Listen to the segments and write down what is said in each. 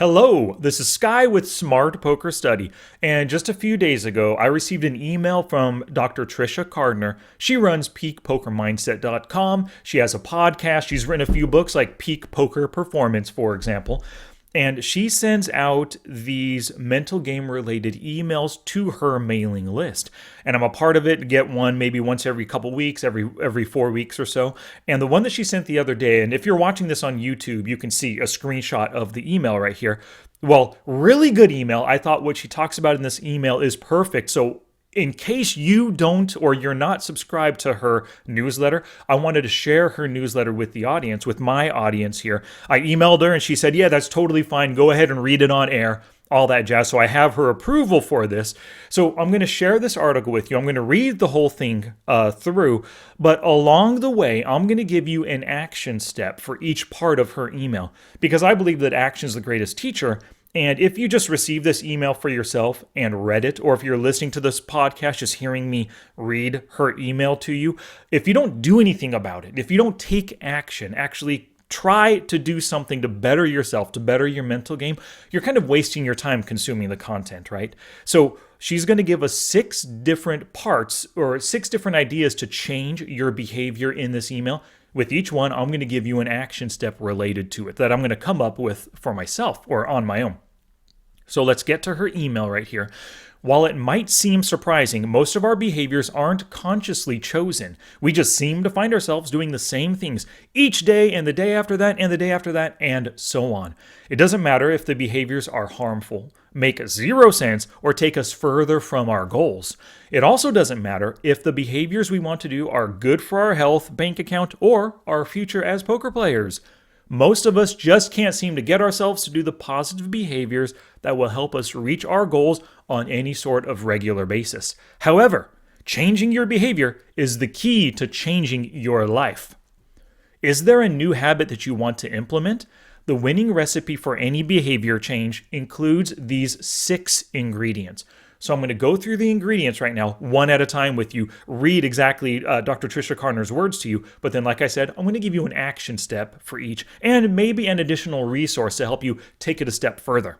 Hello, this is Sky with Smart Poker Study, and just a few days ago, I received an email from Dr. Tricia Cardner. She runs peakpokermindset.com. She has a podcast. She's written a few books like Peak Poker Performance, for example. And she sends out these mental game related emails to her mailing list. And I'm a part of it, get one maybe once every couple weeks, every 4 weeks or so. And the one that she sent the other day, and if you're watching this on YouTube, you can see a screenshot of the email right here. Well, really good email. I thought what she talks about in this email is perfect. So in case you don't or you're not subscribed to her newsletter, I wanted to share her newsletter with the audience, with my audience here. I emailed her and she said, yeah, that's totally fine. Go ahead and read it on air, all that jazz. So I have her approval for this. So I'm going to share this article with you. I'm going to read the whole thing through, but along the way, I'm going to give you an action step for each part of her email because I believe that action is the greatest teacher. And if you just received this email for yourself and read it, or if you're listening to this podcast, just hearing me read her email to you, if you don't do anything about it, if you don't take action, actually try to do something to better yourself, to better your mental game, you're kind of wasting your time consuming the content, right? So she's going to give us 6 different parts or 6 different ideas to change your behavior in this email. With each one, I'm going to give you an action step related to it that I'm going to come up with for myself or on my own. So let's get to her email right here. While it might seem surprising, most of our behaviors aren't consciously chosen. We just seem to find ourselves doing the same things each day and the day after that and the day after that and so on. It doesn't matter if the behaviors are harmful, make 0 sense, or take us further from our goals. It also doesn't matter if the behaviors we want to do are good for our health, bank account, or our future as poker players. Most of us just can't seem to get ourselves to do the positive behaviors that will help us reach our goals on any sort of regular basis. However, changing your behavior is the key to changing your life. Is there a new habit that you want to implement? The winning recipe for any behavior change includes these 6 ingredients. So I'm going to go through the ingredients right now, one at a time with you, read exactly Dr. Tricia Cardner's words to you, but then like I said, I'm going to give you an action step for each and maybe an additional resource to help you take it a step further.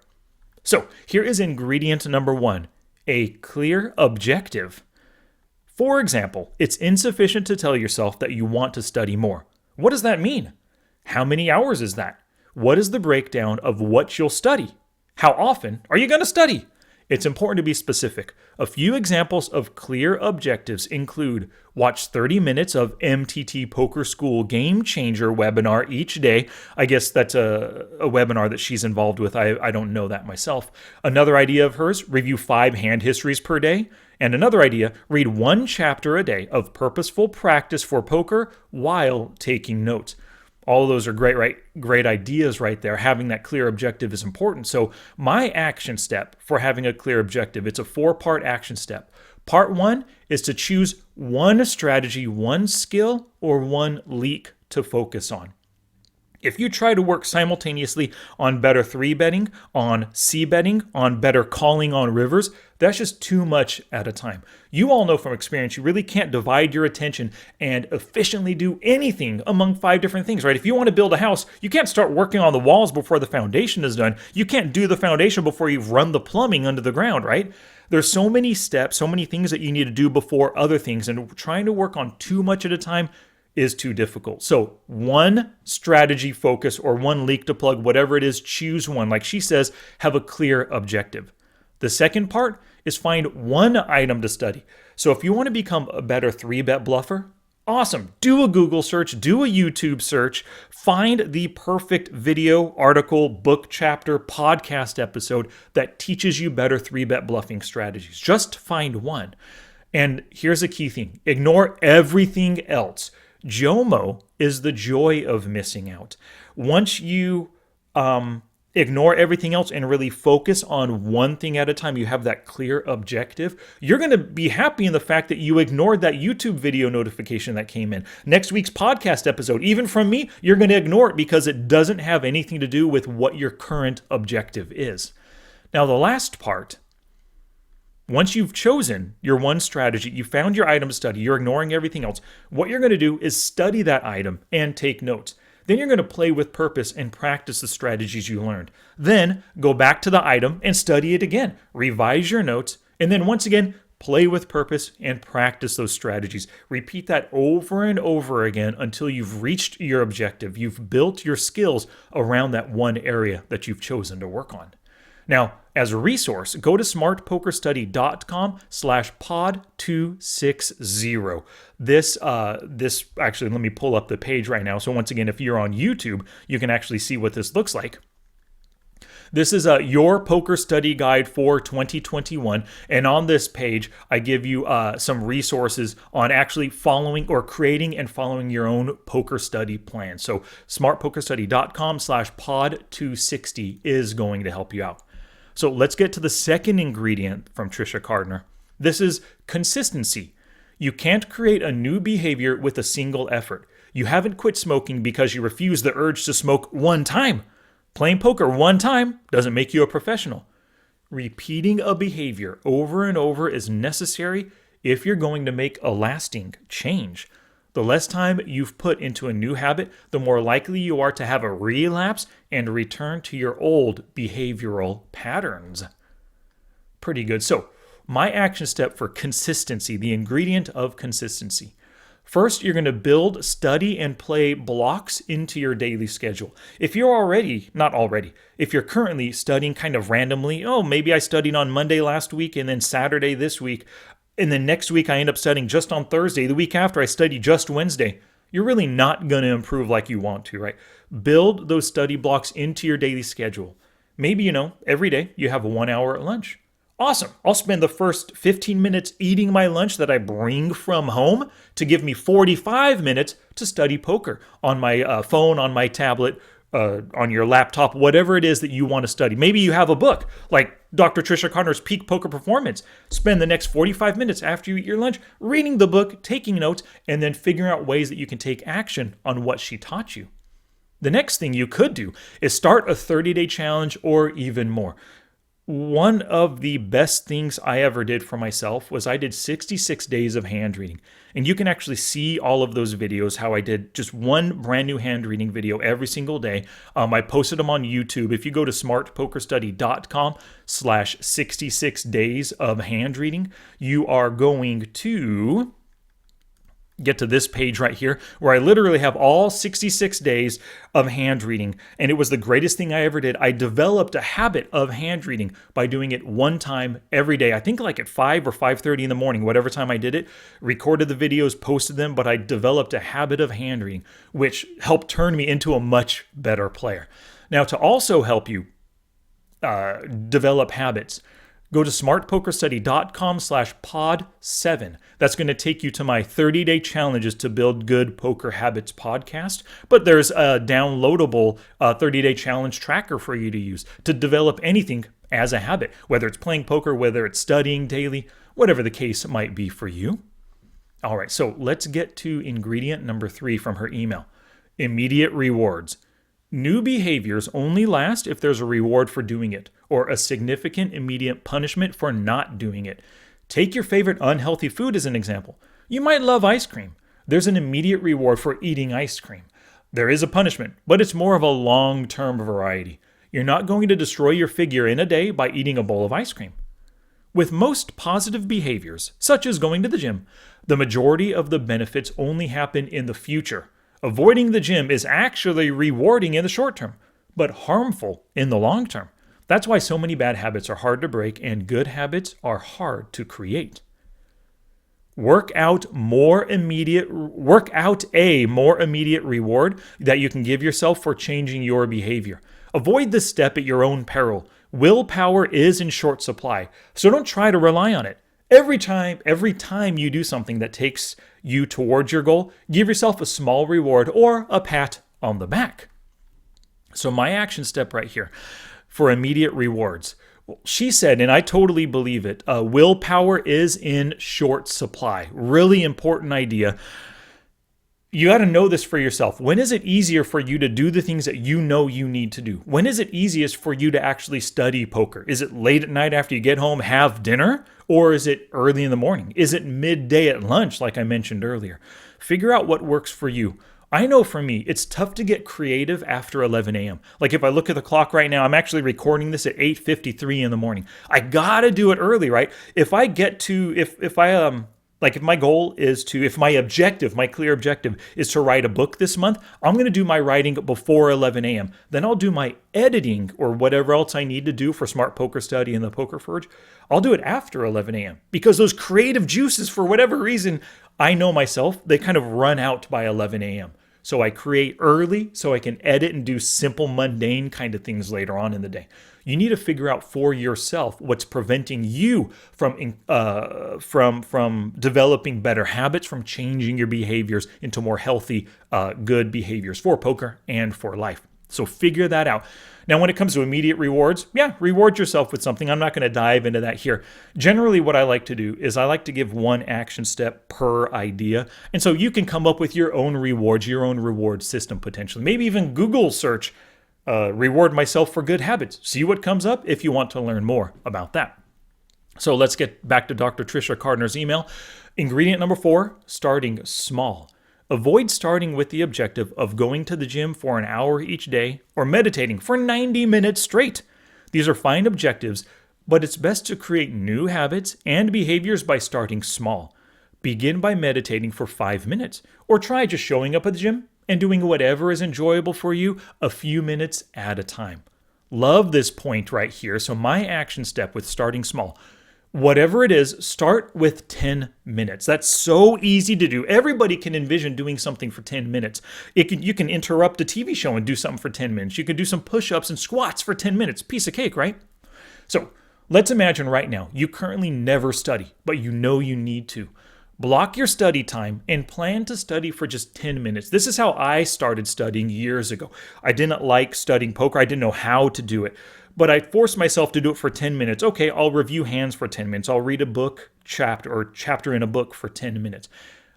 So here is ingredient number 1, a clear objective. For example, it's insufficient to tell yourself that you want to study more. What does that mean? How many hours is that? What is the breakdown of what you'll study? How often are you going to study? It's important to be specific. A few examples of clear objectives include watch 30 minutes of MTT Poker School Game Changer webinar each day. I guess that's a webinar that she's involved with. I don't know that myself. Another idea of hers, review 5 hand histories per day. And another idea, read 1 chapter a day of purposeful practice for poker while taking notes. All of those are great ideas right there. Having that clear objective is important. So my action step for having a clear objective, it's a 4-part action step. Part 1 is to choose 1 strategy, 1 skill, or 1 leak to focus on. If you try to work simultaneously on better 3-betting, on c-betting, on better calling on rivers, that's just too much at a time. You all know from experience, you really can't divide your attention and efficiently do anything among 5 different things, right? If you want to build a house, you can't start working on the walls before the foundation is done. You can't do the foundation before you've run the plumbing under the ground, right? There's so many steps, so many things that you need to do before other things, and trying to work on too much at a time is too difficult. So 1 strategy focus or 1 leak to plug, whatever it is, choose 1. Like she says, have a clear objective. The second part is find 1 item to study. So if you want to become a better 3-bet bluffer, awesome. Do a Google search, do a YouTube search, find the perfect video, article, book chapter, podcast episode that teaches you better 3-bet bluffing strategies. Just find 1. And here's a key thing. Ignore everything else. JOMO is the joy of missing out. Once you ignore everything else and really focus on 1 thing at a time, you have that clear objective, you're going to be happy in the fact that you ignored that YouTube video notification that came in. Next week's podcast episode, even from me, you're going to ignore it because it doesn't have anything to do with what your current objective is. Now, the last part, once you've chosen your 1 strategy, you found your item to study, you're ignoring everything else, what you're going to do is study that item and take notes. Then you're going to play with purpose and practice the strategies you learned. Then go back to the item and study it again. Revise your notes. And then once again, play with purpose and practice those strategies. Repeat that over and over again until you've reached your objective. You've built your skills around that one area that you've chosen to work on. Now, as a resource, go to smartpokerstudy.com/pod260. This actually, let me pull up the page right now. So once again, if you're on YouTube, you can actually see what this looks like. This is your poker study guide for 2021. And on this page, I give you some resources on actually following or creating and following your own poker study plan. So smartpokerstudy.com/pod260 is going to help you out. So let's get to the second ingredient from Tricia Cardner. This is consistency. You can't create a new behavior with a single effort. You haven't quit smoking because you refuse the urge to smoke one time. Playing poker one time doesn't make you a professional. Repeating a behavior over and over is necessary if you're going to make a lasting change. The less time you've put into a new habit, the more likely you are to have a relapse and return to your old behavioral patterns. Pretty good. So, my action step for consistency, the ingredient of consistency. First, you're going to build, study, and play blocks into your daily schedule. If you're currently studying kind of randomly, maybe I studied on Monday last week and then Saturday this week, and then next week I end up studying just on Thursday. The week after I study just Wednesday. You're really not going to improve like you want to, right? Build those study blocks into your daily schedule. Maybe, every day you have a 1 hour at lunch. Awesome. I'll spend the first 15 minutes eating my lunch that I bring from home to give me 45 minutes to study poker on my phone, on my tablet, on your laptop, whatever it is that you want to study. Maybe you have a book like Dr. Tricia Cardner's Peak Poker Performance. Spend the next 45 minutes after you eat your lunch reading the book, taking notes, and then figuring out ways that you can take action on what she taught you. The next thing you could do is start a 30-day challenge or even more. One of the best things I ever did for myself was I did 66 days of hand reading. And you can actually see all of those videos, how I did just one brand new hand reading video every single day. I posted them on YouTube. If you go to smartpokerstudy.com/66 days of hand reading, you are going to get to this page right here where I literally have all 66 days of hand reading. And it was the greatest thing I ever did. I developed a habit of hand reading by doing it one time every day. I think like at 5 or 5:30 in the morning, whatever time I did it, recorded the videos, posted them, but I developed a habit of hand reading, which helped turn me into a much better player. Now, to also help you develop habits, go to smartpokerstudy.com/pod7. That's going to take you to my 30-day challenges to build good poker habits podcast. But there's a downloadable 30-day challenge tracker for you to use to develop anything as a habit, whether it's playing poker, whether it's studying daily, whatever the case might be for you. All right, so let's get to ingredient number 3 from her email. Immediate rewards. New behaviors only last if there's a reward for doing it, or a significant immediate punishment for not doing it. Take your favorite unhealthy food as an example. You might love ice cream. There's an immediate reward for eating ice cream. There is a punishment, but it's more of a long-term variety. You're not going to destroy your figure in a day by eating a bowl of ice cream. With most positive behaviors, such as going to the gym, the majority of the benefits only happen in the future. Avoiding the gym is actually rewarding in the short term, but harmful in the long term. That's why so many bad habits are hard to break and good habits are hard to create. Work out a more immediate reward that you can give yourself for changing your behavior. Avoid this step at your own peril. Willpower is in short supply, so don't try to rely on it. Every time you do something that takes you towards your goal, give yourself a small reward or a pat on the back. So my action step right here for immediate rewards. She said, and I totally believe it, willpower is in short supply. Really important idea. You got to know this for yourself. When is it easier for you to do the things that you know you need to do? When is it easiest for you to actually study poker? Is it late at night after you get home, have dinner? Or is it early in the morning? Is it midday at lunch, like I mentioned earlier? Figure out what works for you. I know for me, it's tough to get creative after 11 a.m. Like if I look at the clock right now, I'm actually recording this at 8:53 in the morning. I gotta do it early, right? If I get to, if I, like if my goal is to, if my objective, my clear objective is to write a book this month, I'm going to do my writing before 11 a.m. Then I'll do my editing or whatever else I need to do for Smart Poker Study and the Poker Forge. I'll do it after 11 a.m. because those creative juices, for whatever reason, I know myself, they kind of run out by 11 a.m. So I create early so I can edit and do simple, mundane kind of things later on in the day. You need to figure out for yourself what's preventing you from developing better habits, from changing your behaviors into more healthy, good behaviors for poker and for life. So figure that out. Now, when it comes to immediate rewards, reward yourself with something. I'm not going to dive into that here. Generally, what I like to do is I like to give one action step per idea. And so you can come up with your own rewards, your own reward system potentially. Maybe even Google search, reward myself for good habits. See what comes up if you want to learn more about that. So let's get back to Dr. Tricia Cardner's email. Ingredient number 4, starting small. Avoid starting with the objective of going to the gym for an hour each day or meditating for 90 minutes straight. These are fine objectives, but it's best to create new habits and behaviors by starting small. Begin by meditating for 5 minutes, or try just showing up at the gym and doing whatever is enjoyable for you a few minutes at a time. Love this point right here. So my action step with starting small. Whatever it is, start with 10 minutes. That's so easy to do. Everybody can envision doing something for 10 minutes. You can interrupt a TV show and do something for 10 minutes. You can do some push-ups and squats for 10 minutes. Piece of cake, right? So let's imagine right now, you currently never study, but you know you need to. Block your study time and plan to study for just 10 minutes. This is how I started studying years ago. I didn't like studying poker. I didn't know how to do it. But I forced myself to do it for 10 minutes. Okay, I'll review hands for 10 minutes. I'll read a book chapter in a book for 10 minutes.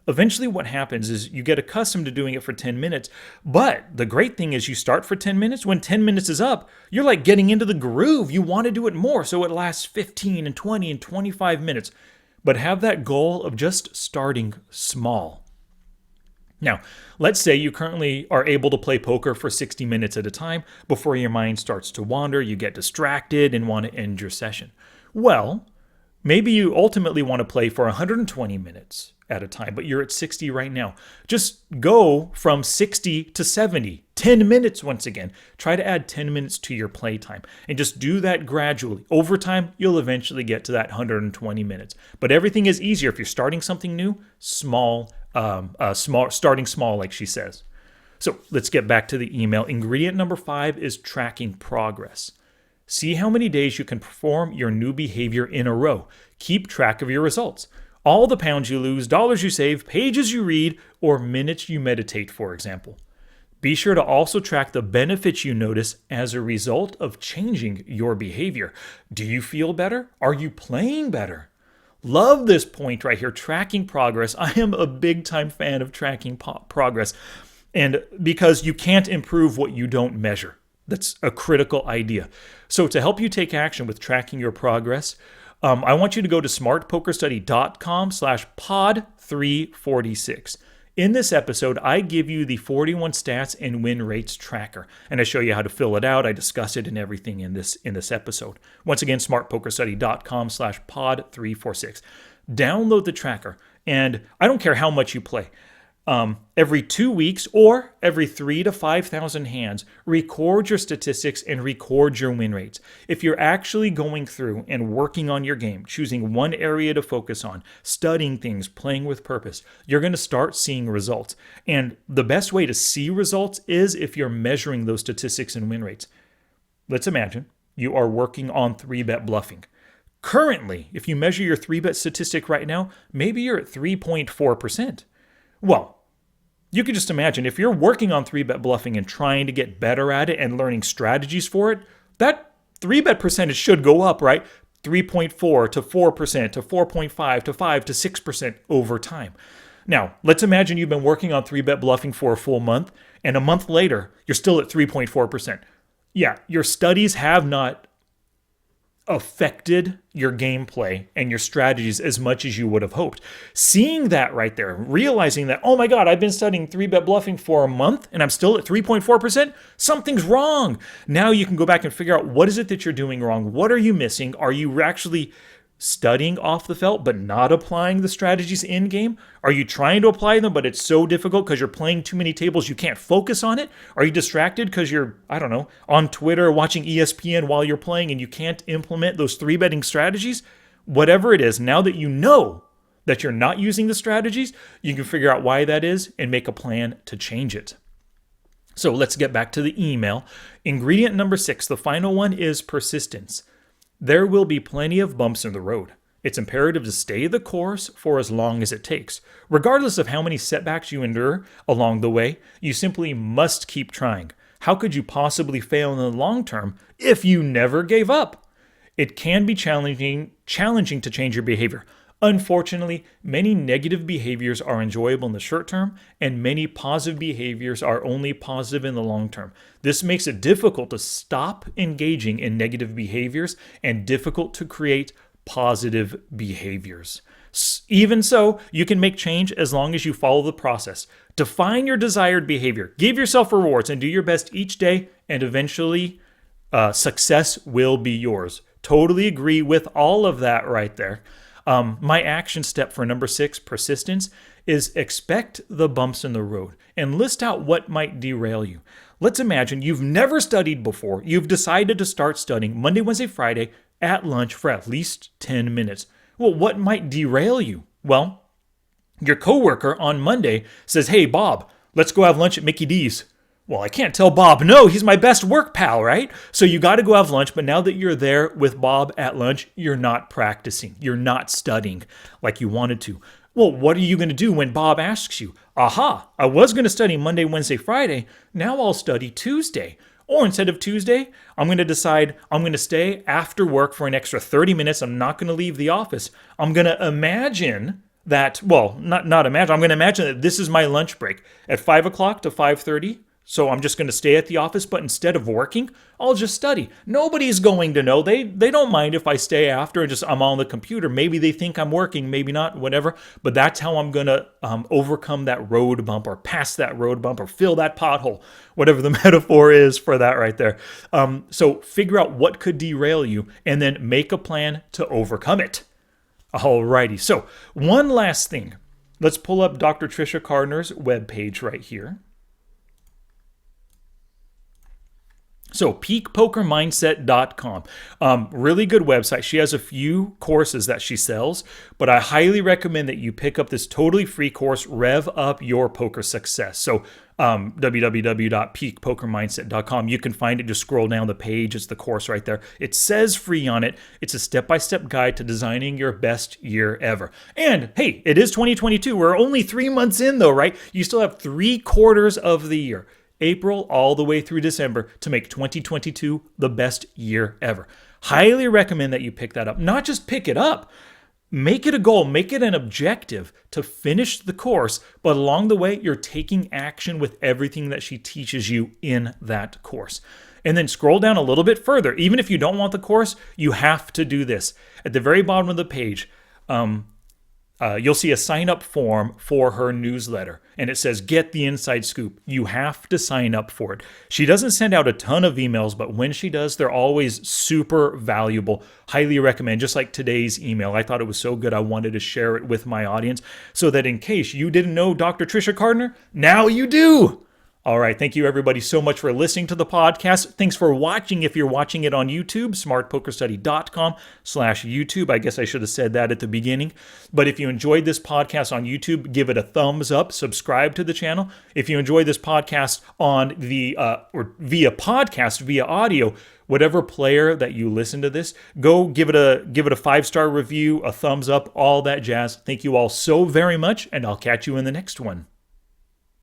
Eventually what happens is you get accustomed to doing it for 10 minutes. But the great thing is you start for 10 minutes. When 10 minutes is up, you're like getting into the groove. You want to do it more. So it lasts 15 and 20 and 25 minutes. But have that goal of just starting small. Now, let's say you currently are able to play poker for 60 minutes at a time before your mind starts to wander, you get distracted and want to end your session. Well, maybe you ultimately want to play for 120 minutes at a time, but you're at 60 right now. Just go from 60 to 70, 10 minutes once again. Try to add 10 minutes to your play time and just do that gradually. Over time, you'll eventually get to that 120 minutes. But everything is easier if you're starting something new, starting small, like she says. So let's get back to the email. Ingredient number 5 is tracking progress. See how many days you can perform your new behavior in a row. Keep track of your results. All the pounds you lose, dollars you save, pages you read, or minutes you meditate, for example. Be sure to also track the benefits you notice as a result of changing your behavior. Do you feel better? Are you playing better? Love this point right here, tracking progress. I am a big time fan of tracking progress, and because you can't improve what you don't measure. That's a critical idea. So to help you take action with tracking your progress, I want you to go to smartpokerstudy.com/pod346. In this episode, I give you the 41 stats and win rates tracker, and I show you how to fill it out. I discuss it and everything in this episode. Once again, smartpokerstudy.com/pod346. Download the tracker, and I don't care how much you play. Every 2 weeks or every 3,000 to 5,000 hands, record your statistics and record your win rates. If you're actually going through and working on your game, choosing one area to focus on, studying things, playing with purpose, you're going to start seeing results. And the best way to see results is if you're measuring those statistics and win rates. Let's imagine you are working on 3-bet bluffing. Currently, if you measure your 3-bet statistic right now, maybe you're at 3.4%. Well, you can just imagine if you're working on 3-bet bluffing and trying to get better at it and learning strategies for it, that 3-bet percentage should go up, right? 3.4 to 4% to 4.5 to 5 to 6% over time. Now, let's imagine you've been working on 3-bet bluffing for a full month, and a month later, you're still at 3.4%. Yeah, your studies have not affected your gameplay and your strategies as much as you would have hoped. Seeing that right there, realizing that, oh my God, I've been studying 3-bet bluffing for a month and I'm still at 3.4%, something's wrong. Now you can go back and figure out what is it that you're doing wrong? What are you missing? Are you actually studying off the felt but not applying the strategies in game? Are you trying to apply them but it's so difficult because you're playing too many tables you can't focus on it? Are you distracted because you're, I don't know, on Twitter watching ESPN while you're playing and you can't implement those 3-betting strategies? Whatever it is, now that you know that you're not using the strategies, you can figure out why that is and make a plan to change it. So let's get back to the email. Ingredient number 6, the final one, is persistence. There will be plenty of bumps in the road. It's imperative to stay the course for as long as it takes. Regardless of how many setbacks you endure along the way, you simply must keep trying. How could you possibly fail in the long term if you never gave up? It can be challenging to change your behavior. Unfortunately, many negative behaviors are enjoyable in the short term, and many positive behaviors are only positive in the long term. This makes it difficult to stop engaging in negative behaviors and difficult to create positive behaviors. Even so, you can make change as long as you follow the process. Define your desired behavior, give yourself rewards, and do your best each day, and eventually success will be yours. Totally agree with all of that right there. My action step for number 6, persistence, is expect the bumps in the road and list out what might derail you. Let's imagine you've never studied before. You've decided to start studying Monday, Wednesday, Friday at lunch for at least 10 minutes. Well, what might derail you? Well, your coworker on Monday says, hey, Bob, let's go have lunch at Mickey D's. Well, I can't tell Bob no, he's my best work pal, right? So you got to go have lunch, but now that you're there with Bob at lunch, you're not practicing. You're not studying like you wanted to. Well, what are you going to do when Bob asks you? Aha, I was going to study Monday, Wednesday, Friday. Now I'll study Tuesday. Or instead of Tuesday, I'm going to decide I'm going to stay after work for an extra 30 minutes. I'm not going to leave the office. I'm going to imagine that, well, not imagine. I'm going to imagine that this is my lunch break at 5 o'clock to 5:30. So I'm just going to stay at the office, but instead of working, I'll just study. Nobody's going to know. They don't mind if I stay after and I'm on the computer. Maybe they think I'm working, maybe not, whatever. But that's how I'm going to overcome that road bump or pass that road bump or fill that pothole, whatever the metaphor is for that right there. So figure out what could derail you and then make a plan to overcome it. Alrighty. So one last thing. Let's pull up Dr. Tricia Cardner's webpage right here. So peakpokermindset.com, really good website. She has a few courses that she sells, but I highly recommend that you pick up this totally free course, Rev Up Your Poker Success. So www.peakpokermindset.com. You can find it. Just scroll down the page. It's the course right there. It says free on it. It's a step-by-step guide to designing your best year ever. And hey, it is 2022. We're only 3 months in though, right? You still have 3/4 of the year, April all the way through December, to make 2022 the best year ever. Highly recommend that you pick that up. Not just pick it up, make it a goal, make it an objective to finish the course, but along the way, you're taking action with everything that she teaches you in that course. And then scroll down a little bit further. Even if you don't want the course, you have to do this. At the very bottom of the page, you'll see a sign-up form for her newsletter, and it says, get the inside scoop. You have to sign up for it. She doesn't send out a ton of emails, but when she does, they're always super valuable. Highly recommend, just like today's email. I thought it was so good, I wanted to share it with my audience so that in case you didn't know Dr. Tricia Cardner, now you do. All right. Thank you, everybody, so much for listening to the podcast. Thanks for watching. If you're watching it on YouTube, smartpokerstudy.com/YouTube. I guess I should have said that at the beginning. But if you enjoyed this podcast on YouTube, give it a thumbs up. Subscribe to the channel. If you enjoyed this podcast on the or via podcast, via audio, whatever player that you listen to this, go give it a 5-star review, a thumbs up, all that jazz. Thank you all so very much, and I'll catch you in the next one.